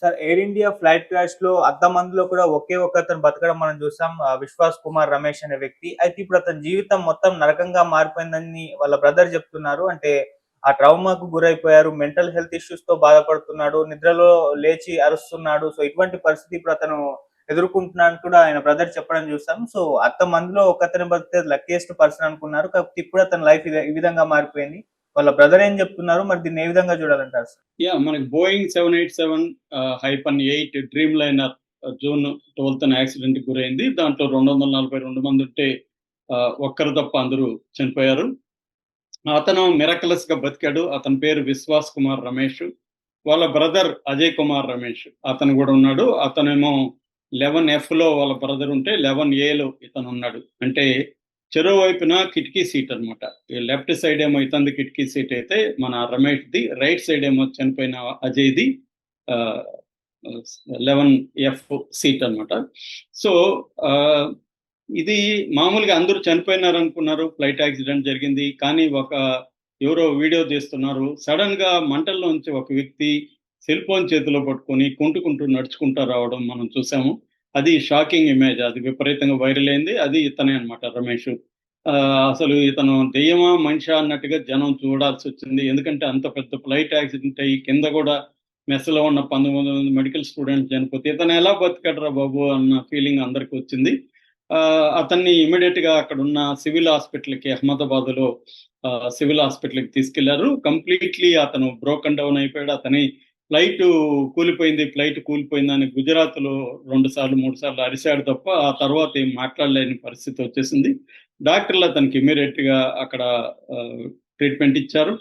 Sir, air India flight క్రాష్‌లో అంతమందిలో కూడా ఒకే ఒక్కతను బతకడం మనం చూసాం. 'విశ్వాస్ కుమార్ రమేష్' అనే వ్యక్తి. అయితే ఇప్పుడు అతని జీవితం మొత్తం నరకంగా మారిపోయిందని వాళ్ళ బ్రదర్ చెప్తున్నారు. అంటే ఆ ట్రామాకు గురైపోయారు. మెంటల్ హెల్త్ ఇష్యూస్‌తో బాధపడుతున్నాడు. నిద్రలో లేచి అరుస్తున్నాడు. సో, ఇటువంటి పరిస్థితి ఇప్పుడు అతను ఎదుర్కొంటున్నాడని కూడా ఆయన బ్రదర్ చెప్పడం చూసాం. సో, అంతమందిలో ఒకతను బతికితే లక్కీయెస్ట్ పర్సన్ అనుకున్నారు. కాకపోతే ఇప్పుడు అతని లైఫ్ ఈ విధంగా మారిపోయింది. వాళ్ళ బ్రదర్ ఏం చెప్తున్నారు? మరి దీన్ని ఏ విధంగా చూడాలంటారు సార్? మనకి బోయింగ్ 787 -8 డ్రీమ్ లైనర్ జూన్ 12న యాక్సిడెంట్‌కి గురైంది. దాంట్లో 242 మంది ఉంటే ఒక్కరు తప్ప అందరూ చనిపోయారు. అతను మిరాకిలస్‌గా బతికాడు. అతని పేరు విశ్వాస్ కుమార్ రమేష్. వాళ్ళ బ్రదర్ అజయ్ కుమార్ రమేష్ అతను గూడా ఉన్నాడు. అతనేమో 11Fలో వాళ్ళ బ్రదర్ ఉంటే 11Aలో ఇతనున్నాడు. అంటే చెరో వైపున కిటికీ సీట్ అనమాట. ఈ లెఫ్ట్ సైడ్ ఏమో ఇతనిది కిటికీ సీట్ అయితే మన రమేష్‌ది, రైట్ సైడ్ ఏమో చనిపోయిన అజయ్‌ది ఆహ్, 11F సీట్ అనమాట. సో, ఆహ్, ఇది మామూలుగా అందరూ చనిపోయినారనుకున్నారు. ఫ్లైట్ యాక్సిడెంట్ జరిగింది. కానీ ఎవరో వీడియో తీస్తున్నారు. సడెన్‌గా మంటల్లోంచి ఒక వ్యక్తి సెల్ ఫోన్ చేతిలో పట్టుకొని కుంటుకుంటూ నడుచుకుంటా రావడం మనం చూసాము. అది షాకింగ్ ఇమేజ్. అది విపరీతంగా వైరల్ అయింది. అది ఇతనే అన్నమాట రమేషు. అసలు ఇతను దెయ్యమా? మనిషా? అన్నట్టుగా జనం చూడాల్సొచ్చింది. ఎందుకంటే అంత పెద్ద ఫ్లైట్ యాక్సిడెంట్ అయ్యి కింద గూడా మెస్‌లో ఉన్న 19 మంది మెడికల్ స్టూడెంట్స్ చనిపోతే ఇతను ఎలా బతికాడురా బాబు! అన్న ఫీలింగ్ అందరికి వచ్చింది. అతన్ని ఇమ్మీడియేట్‌గా అక్కడున్న సివిల్ హాస్పిటల్‌కి అహ్మదాబాద్‌లో సివిల్ హాస్పిటల్‌కి తీసుకెళ్లారు. కంప్లీట్‌లీ అతను బ్రోకెన్ డౌన్ అయిపోయాడు. ఫ్లైట్ కూలిపోయిందని గుజరాత్‌లో 2 సార్లు, 3 సార్లు అరిసాడు తప్ప, ఆ తర్వాత ఏం మాట్లాడలేని పరిస్థితి వచ్చేసింది. డాక్టర్లు అతనికి ఇమ్మీడియేట్‌గా అక్కడ ఆహ్, ట్రీట్మెంట్ ఇచ్చారు.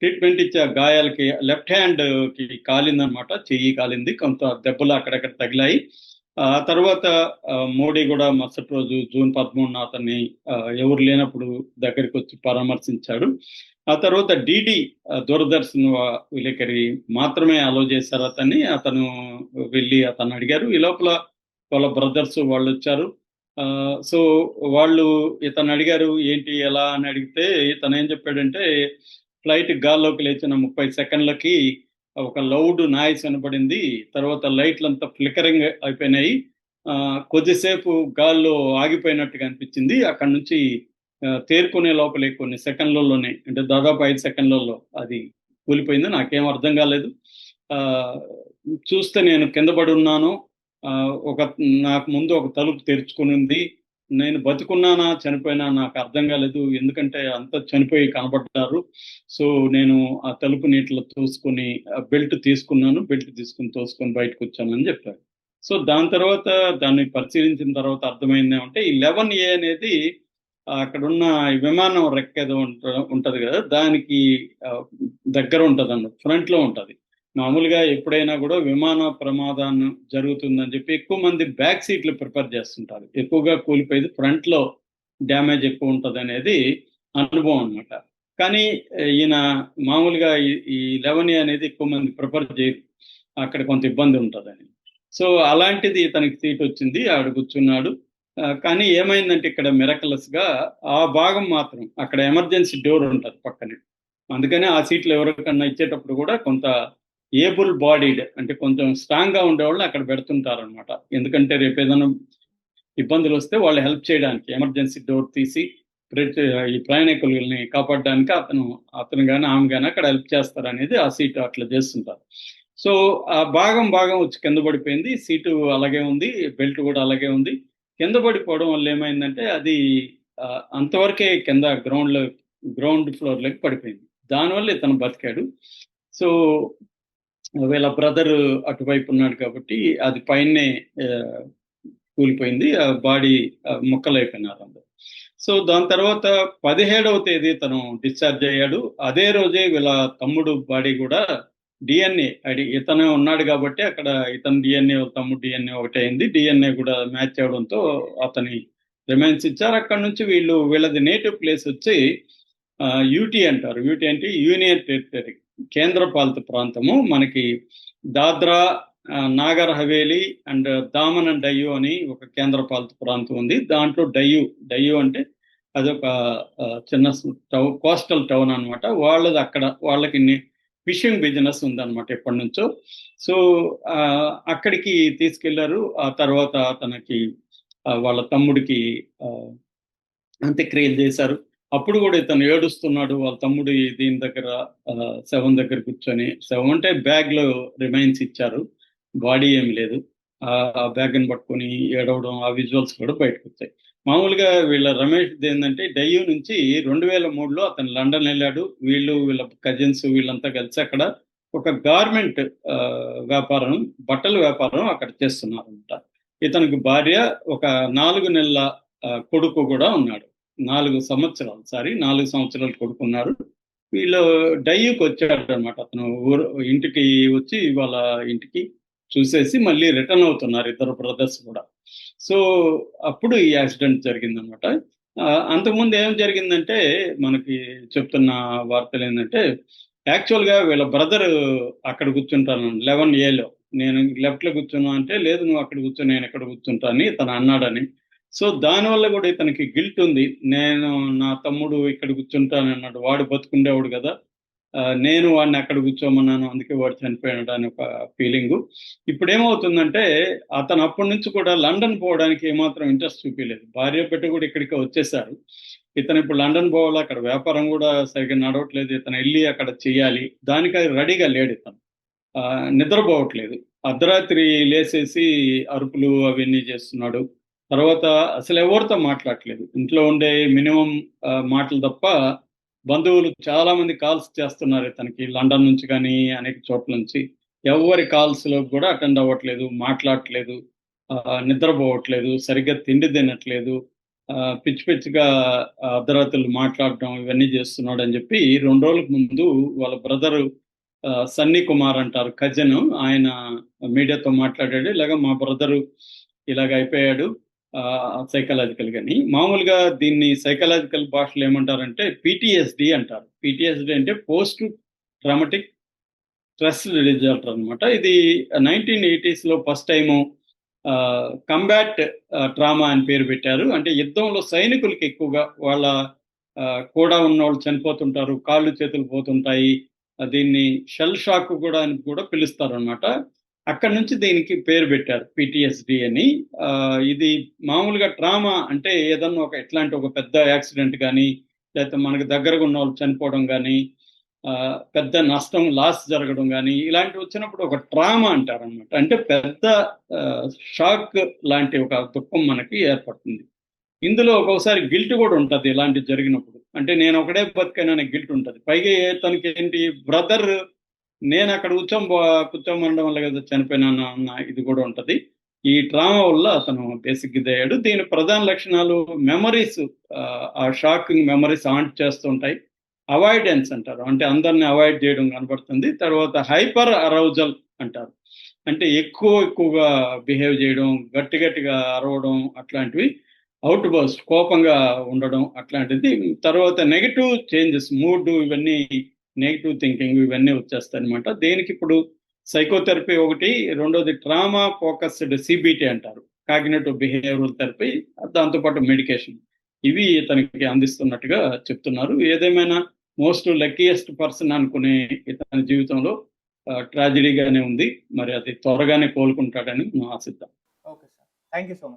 ట్రీట్మెంట్ ఇచ్చి ఆ గాయాలకి లెఫ్ట్ హ్యాండ్‌కి కాలిందనమాట. చెయ్యి కాలింది. కొంత దెబ్బలు అక్కడక్కడ తగిలాయి. ఆ తర్వాత మోడీ గూడా మరుసటి రోజు జూన్ 13న అతన్ని ఎవరు లేనప్పుడు దగ్గరికొచ్చి పరామర్శించాడు. ఆ తర్వాత డీడీ దూరదర్శన్ విలేకరి మాత్రమే అలో చేశారు అతన్ని. అతను వెళ్లి అతన్నడిగారు. ఈ లోపల వాళ్ళ బ్రదర్స్ వాళ్ళొచ్చారు. సో, వాళ్ళు ఇతన్నడిగారు, "ఏంటి? ఎలా?" అని అడిగితే ఇతనేం చెప్పాడంటే, ఫ్లైట్ గాల్లోకి లేచిన 30 సెకండ్లకి ఒక లౌడ్ నాయిస్ వినపడింది. తర్వాత లైట్లంతా ఫ్లికరింగ్ అయిపోయినాయి. కొద్దిసేపు గాల్లో ఆగిపోయినట్టుగా అనిపించింది. అక్కడి నుంచి తేరుకునే లోపలే కొన్ని సెకన్లలోనే అంటే దాదాపు 5 సెకన్లలో అది కూలిపోయింది. నాకేం అర్థం కాలేదు. ఆహ్, చూస్తే నేను కింద పడున్నాను. ఒక నాకు ముందు ఒక తలుపు తెరుచుకునుంది. నేను బతికున్నానా? చనిపోయానా? నాకు అర్థం కాలేదు. ఎందుకంటే అంతా చనిపోయి కనపడ్డారు. సో, నేను ఆ తలుపుని ఇట్లా తోసుకొని బెల్ట్ తీసుకున్నాను. బెల్ట్ తీసుకొని తోసుకొని బయటకొచ్చానని చెప్పారు. సో, దాని తర్వాత దాన్ని పరిశీలించిన తర్వాత అర్థమైందేమంటే ఈ 11A అనేది అక్కడున్న ఈ విమానం రెక్కేదో ఉంటది గదా! దానికి ఆహ్, దగ్గర ఉంటదన్నమాట. ఫ్రంట్‌లో ఉంటది. మామూలుగా ఎప్పుడైనా గూడా విమాన ప్రమాదం జరుగుతుందని చెప్పి ఎక్కువ మంది బ్యాక్ సీట్‌లు ప్రిఫర్ చేస్తుంటారు. ఎక్కువగా కూలిపోయేది ఫ్రంట్‌లో డ్యామేజ్ ఎక్కువుంటదనేది అనుభవం అన్నమాట. కానీ ఈయన మామూలుగా ఈ 11A అనేది ఎక్కువ మంది ప్రిఫర్ చేయరు. అక్కడ కొంత ఇబ్బంది ఉంటదని. సో, అలాంటిది ఇతనికి సీటొచ్చింది. ఆడ కూర్చున్నాడు. కానీ ఏమైందంటే ఇక్కడ మిరకిలస్‌గా ఆ భాగం మాత్రం అక్కడ ఎమర్జెన్సీ డోర్ ఉంటది పక్కనే. అందుకని ఆ సీట్‌లు ఎవరికన్నా ఇచ్చేటప్పుడు గూడా కొంత ఏబుల్ బాడీడ్ అంటే కొంచెం స్ట్రాంగ్‌గా ఉండేవాళ్ళని అక్కడ పెడుతుంటారనమాట. ఎందుకంటే రేపేదైనా ఇబ్బందులొస్తే వాళ్ళు హెల్ప్ చేయడానికి ఎమర్జెన్సీ డోర్ తీసి ఈ ప్రయాణికులని కాపాడడానికి అతను గాని, ఆమె గాని అక్కడ హెల్ప్ చేస్తారనేది ఆ సీటు అట్లా చేస్తుంటారు. సో, ఆ భాగం వచ్చి కింద పడిపోయింది. సీటు అలాగే ఉంది. బెల్ట్ గూడా అలాగే ఉంది. కింద పడిపోవడం వల్ల ఏమైందంటే అది అంతవరకే కింద గ్రౌండ్ ఫ్లోర్‌లోకి పడిపోయింది. దానివల్ల ఇతను బతికాడు. సో, వీళ్ళ బ్రదర్ అటువైపు ఉన్నాడు కాబట్టి అది పైనే ఆహ్, కూలిపోయింది. ఆ బాడీ ముక్కలైపోయినారు అందరూ. సో, దాని తర్వాత 17వ తేదీ తను డిశ్చార్జ్ అయ్యాడు. అదే రోజే వీళ్ళ తమ్ముడు బాడీ గూడా ఇతనే ఉన్నాడు గాబట్టి అక్కడ ఇతని డీఎన్ఏ, వాళ్ళ తమ్ముడు డీఎన్ఏ ఒకటే అయింది. డీఎన్ఏ గూడా మ్యాచ్ అవ్వడంతో అతని రిమైన్స్ ఇచ్చారు. అక్కడి నుంచి వీళ్ళది నేటివ్ ప్లేస్ వచ్చి యూటీ అంటారు. యూటీ అంటే యూనియన్ టెరిటరీ. కేంద్ర పాలిత ప్రాంతము. మనకి దాద్రా, నాగర్ హవేలీ అండ్ దామన్ అండ్ డయ్యూ అని ఒక కేంద్ర పాలిత ప్రాంతం ఉంది. దాంట్లో డయ్యూ అంటే అదొక చిన్న కోస్టల్ టౌన్ అన్నమాట. వాళ్ళకి ఫిషింగ్ బిజినెస్ ఉందన్నమాట ఎప్పటి నుంచో. సో అక్కడికి తీసుకెళ్లారు. ఆ తర్వాత తనకి వాళ్ళ తమ్ముడికి అంత్యక్రియలు చేశారు. అప్పుడు కూడా ఇతను ఏడుస్తున్నాడు. వాళ్ళ తమ్ముడు దీని దగ్గర శవం దగ్గర కూర్చొని, శవం అంటే బ్యాగ్ లో రిమైన్స్ ఇచ్చారు, బాడీ ఏం లేదు. ఆ బ్యాగ్ ని పట్టుకొని ఏడవడం, ఆ విజువల్స్ కూడా బయటకు వచ్చాయి. మామూలుగా వీళ్ళ రమేష్ ఏంటంటే డయ్యూ నుంచి 2003లో అతను లండన్ వెళ్ళాడు. వీళ్ళ కజిన్స్ వీళ్ళంతా కలిసి అక్కడ ఒక గార్మెంట్ వ్యాపారం, బట్టల వ్యాపారం అక్కడ చేస్తున్నారు అనమాట. ఇతనికి భార్య, ఒక 4 నెలల కొడుకు కూడా ఉన్నాడు. 4 సంవత్సరాలు కొడుకున్నారు. వీళ్ళు డయ్యూకి వచ్చాడు అనమాట. అతను ఇంటికి వచ్చి వాళ్ళ ఇంటికి చూసేసి మళ్ళీ రిటర్న్ అవుతున్నారు ఇద్దరు బ్రదర్స్ కూడా. సో అప్పుడు ఈ యాక్సిడెంట్ జరిగిందనమాట. అంతకుముందు ఏం జరిగిందంటే మనకి చెప్తున్న వార్తలు ఏంటంటే, యాక్చువల్గా వీళ్ళ బ్రదర్ అక్కడ కూర్చుంటాను 11Aలో, నేను లెఫ్ట్ లో కూర్చున్నా అంటే, లేదు నువ్వు అక్కడ కూర్చో, నేను ఎక్కడ కూర్చుంటా అని తను అన్నాడని. సో దానివల్ల కూడా ఇతనికి గిల్ట్ ఉంది. నేను నా తమ్ముడు ఇక్కడ కూర్చుంటాను అన్నాడు, వాడు బతుకుండేవాడు కదా, నేను వాడిని అక్కడ కూర్చోమన్నాను, అందుకే వాడు చనిపోయాడు అని ఒక ఫీలింగు. ఇప్పుడు ఏమవుతుందంటే, అతను అప్పటి నుంచి కూడా లండన్ పోవడానికి ఏమాత్రం ఇంట్రెస్ట్ చూపించలేదు. భార్య బిడ్డ కూడా ఇక్కడికి వచ్చేసారు. ఇతను ఇప్పుడు లండన్ పోవాలి, అక్కడ వ్యాపారం కూడా సరిగ్గా నడవట్లేదు, ఇతను వెళ్ళి అక్కడ చేయాలి, దానికి రెడీగా లేడు ఇతను. నిద్రపోవట్లేదు, అర్ధరాత్రి లేసేసి అరుపులు అవన్నీ చేస్తున్నాడు. తర్వాత అసలు ఎవరితో మాట్లాడట్లేదు, ఇంట్లో ఉండే మినిమం మాటలు తప్ప. బంధువులు చాలా మంది కాల్స్ చేస్తున్నారు ఇతనికి, లండన్ నుంచి కానీ అనేక చోట్ల నుంచి. ఎవరి కాల్స్ లో కూడా అటెండ్ అవ్వట్లేదు, మాట్లాడట్లేదు, నిద్రపోవట్లేదు, సరిగ్గా తిండి తినట్లేదు, పిచ్చి పిచ్చిగా అర్ధరాత్రులు మాట్లాడడం ఇవన్నీ చేస్తున్నాడు అని చెప్పి 2 రోజులకు ముందు వాళ్ళ బ్రదరు సన్నీ కుమార్ అంటారు, కజిన్, ఆయన మీడియాతో మాట్లాడాడు. ఇలాగ మా బ్రదరు ఇలాగ అయిపోయాడు సైకలాజికల్ గాని. మామూలుగా దీన్ని సైకలాజికల్ భాషలో ఏమంటారంటే పిటిఎస్డి అంటారు. పిటిఎస్డి అంటే పోస్ట్ ట్రామాటిక్ స్ట్రెస్ డిజార్డర్ అనమాట. ఇది 1980s లో ఫస్ట్ టైము కంబాట్ ట్రామా అని పేరు పెట్టారు. అంటే యుద్ధంలో సైనికులకి ఎక్కువగా వాళ్ళ కూడా ఉన్న వాళ్ళు చనిపోతుంటారు, కాళ్ళు చేతులు పోతుంటాయి, దీన్ని షెల్ షాక్ కూడా అని కూడా పిలుస్తారు అనమాట. అక్కడ నుంచి దీనికి పేరు పెట్టారు పిటిఎస్డి అని. ఇది మామూలుగా ట్రామా అంటే ఏదన్నా ఎట్లాంటి ఒక పెద్ద యాక్సిడెంట్ కానీ, లేకపోతే మనకు దగ్గరగా ఉన్న వాళ్ళు చనిపోవడం కానీ, పెద్ద నష్టం లాస్ జరగడం కానీ, ఇలాంటివి వచ్చినప్పుడు ఒక ట్రామా అంటారు అనమాట. అంటే పెద్ద షాక్ లాంటి ఒక దుఃఖం మనకి ఏర్పడుతుంది. ఇందులో ఒక్కొక్కసారి గిల్ట్ కూడా ఉంటుంది ఇలాంటివి జరిగినప్పుడు. అంటే నేను ఒకడే బతికైనా గిల్ట్ ఉంటుంది. పైగా తనకి ఏంటి, బ్రదర్ నేను అక్కడ కూర్చోమనడం వల్ల కదా చనిపోయినాను అన్న ఇది కూడా ఉంటది. ఈ ట్రామా వల్ల అతను బేసిక్ ఇదయ్యాడు. దీని ప్రధాన లక్షణాలు మెమరీస్, ఆ షాకింగ్ మెమరీస్ ఆంట్ చేస్తుంటాయి. అవాయిడెన్స్ అంటారు, అంటే అందరిని అవాయిడ్ చేయడం కనబడుతుంది. తర్వాత హైపర్ అరౌజల్ అంటారు, అంటే ఎక్కువగా బిహేవ్ చేయడం, గట్టిగా అరవడం, అట్లాంటివి. అవుట్ బర్స్ట్, కోపంగా ఉండడం అట్లాంటిది. తర్వాత నెగిటివ్ చేంజెస్, మూడ్, ఇవన్నీ నెగిటివ్ థింకింగ్ ఇవన్నీ వచ్చేస్తాయి అనమాట. దేనికి ఇప్పుడు సైకోథెరపీ ఒకటి, రెండోది ట్రామా ఫోకస్డ్ సిబిటి అంటారు, కాగ్నిటివ్ బిహేవియరల్ థెరపీ, దాంతోపాటు మెడికేషన్, ఇవి తనకి అందిస్తున్నట్టుగా చెప్తున్నారు. ఏదేమైనా మోస్ట్ లక్కీయెస్ట్ పర్సన్ అనుకునే ఇతని జీవితంలో ట్రాజడీగానే ఉంది. మరి అది త్వరగానే కోలుకుంటాడని మనం ఆశిద్దాం. Okay sir, thank you so much.